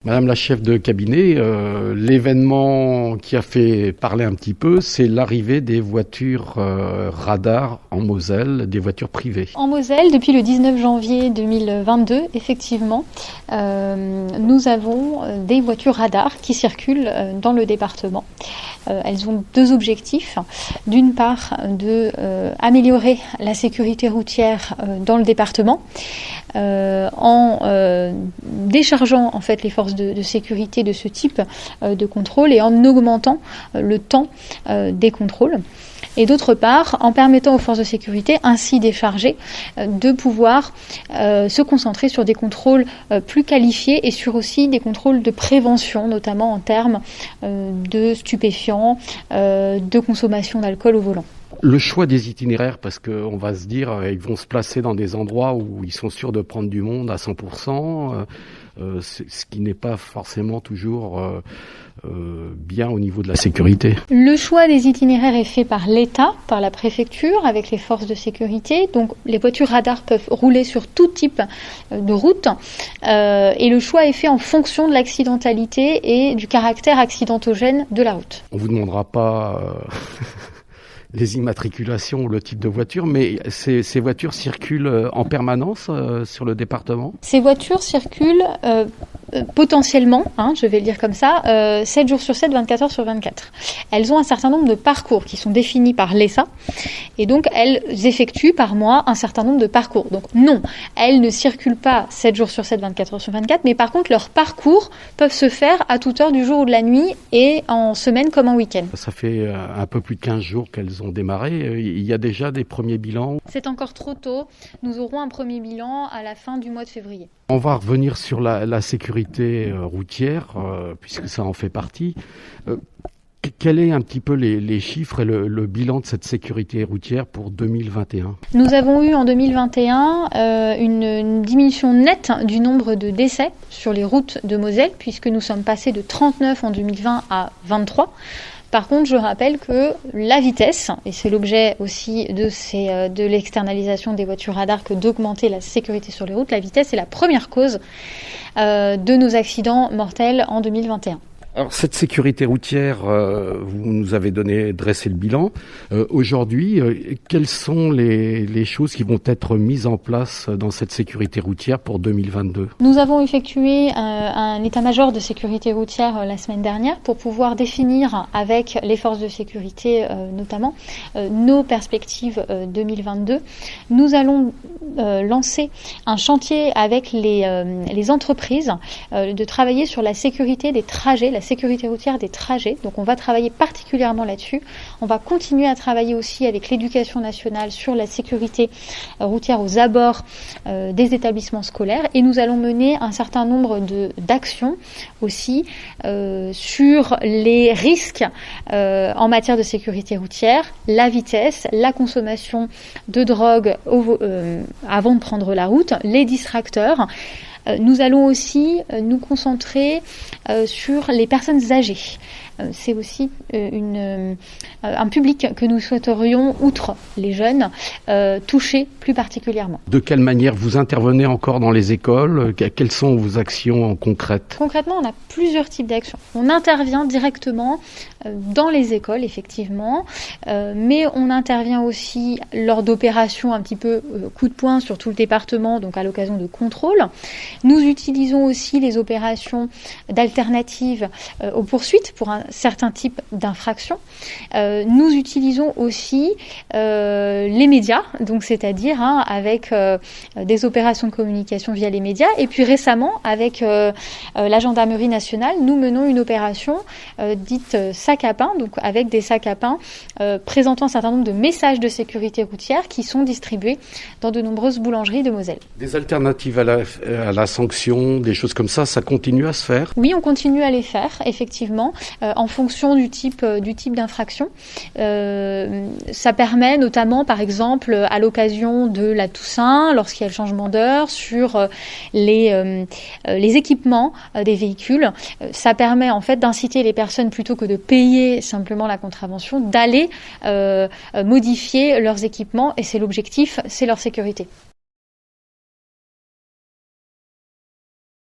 Madame la chef de cabinet, l'événement qui a fait parler un petit peu, c'est l'arrivée des voitures radars en Moselle, des voitures privées. En Moselle, depuis le 19 janvier 2022, effectivement, nous avons des voitures radars qui circulent dans le département. Elles ont deux objectifs. D'une part, améliorer la sécurité routière dans le département en déchargeant en fait les forces de sécurité de ce type de contrôle et en augmentant le temps des contrôles. Et d'autre part, en permettant aux forces de sécurité, ainsi déchargées, de pouvoir se concentrer sur des contrôles plus qualifiés et sur aussi des contrôles de prévention, notamment en termes de stupéfiants, de consommation d'alcool au volant. Le choix des itinéraires, parce qu'on va se dire, ils vont se placer dans des endroits où ils sont sûrs de prendre du monde à 100%, ce qui n'est pas forcément toujours bien au niveau de la sécurité. Le choix des itinéraires est fait par l'État, par la préfecture, avec les forces de sécurité. Donc les voitures radars peuvent rouler sur tout type de route. Et le choix est fait en fonction de l'accidentalité et du caractère accidentogène de la route. On vous demandera pas les immatriculations ou le type de voiture, mais ces voitures circulent en permanence sur le département ? Ces voitures circulent potentiellement, je vais le dire comme ça, 7 jours sur 7, 24 heures sur 24. Elles ont un certain nombre de parcours qui sont définis par l'ESA et donc elles effectuent par mois un certain nombre de parcours. Donc non, elles ne circulent pas 7 jours sur 7, 24 heures sur 24, mais par contre leurs parcours peuvent se faire à toute heure du jour ou de la nuit et en semaine comme en week-end. Ça fait un peu plus de 15 jours qu'elles ont démarré. Il y a déjà des premiers bilans. C'est encore trop tôt. Nous aurons un premier bilan à la fin du mois de février. On va revenir sur la sécurité routière, puisque ça en fait partie. Quels sont un petit peu les chiffres et le bilan de cette sécurité routière pour 2021 ? Nous avons eu en 2021 une diminution nette du nombre de décès sur les routes de Moselle, puisque nous sommes passés de 39 en 2020 à 23. Par contre, je rappelle que la vitesse, et c'est l'objet aussi de l'externalisation des voitures radars que d'augmenter la sécurité sur les routes, la vitesse est la première cause de nos accidents mortels en 2021. Alors cette sécurité routière, vous nous avez dressé le bilan. Aujourd'hui, quelles sont les choses qui vont être mises en place dans cette sécurité routière pour 2022 ? Nous avons effectué un état-major de sécurité routière la semaine dernière pour pouvoir définir avec les forces de sécurité notamment nos perspectives 2022. Nous allons lancer un chantier avec les entreprises de travailler sur la sécurité des trajets, la sécurité routière des trajets. Donc on va travailler particulièrement là-dessus. On va continuer à travailler aussi avec l'éducation nationale sur la sécurité routière aux abords des établissements scolaires et nous allons mener un certain nombre d'actions aussi sur les risques en matière de sécurité routière, la vitesse, la consommation de drogue avant de prendre la route, les distracteurs. Nous allons aussi nous concentrer sur les personnes âgées. C'est aussi un public que nous souhaiterions, outre les jeunes, toucher plus particulièrement. De quelle manière vous intervenez encore dans les écoles ? Quelles sont vos actions concrètes ? Concrètement, on a plusieurs types d'actions. On intervient directement dans les écoles, effectivement, mais on intervient aussi lors d'opérations un petit peu coup de poing sur tout le département, donc à l'occasion de contrôles. Nous utilisons aussi les opérations d'alternatives aux poursuites pour un certain type d'infractions. Nous utilisons aussi les médias, donc c'est-à-dire avec des opérations de communication via les médias. Et puis récemment, avec la gendarmerie nationale, nous menons une opération dite sac à pain, donc avec des sacs à pain présentant un certain nombre de messages de sécurité routière qui sont distribués dans de nombreuses boulangeries de Moselle. Des alternatives à la sanction, des choses comme ça continue à se faire ? Oui, on continue à les faire, effectivement, en fonction du type d'infraction. Ça permet notamment, par exemple, à l'occasion de la Toussaint, lorsqu'il y a le changement d'heure, sur les équipements des véhicules. Ça permet en fait d'inciter les personnes, plutôt que de payer simplement la contravention, d'aller modifier leurs équipements, et c'est l'objectif, c'est leur sécurité.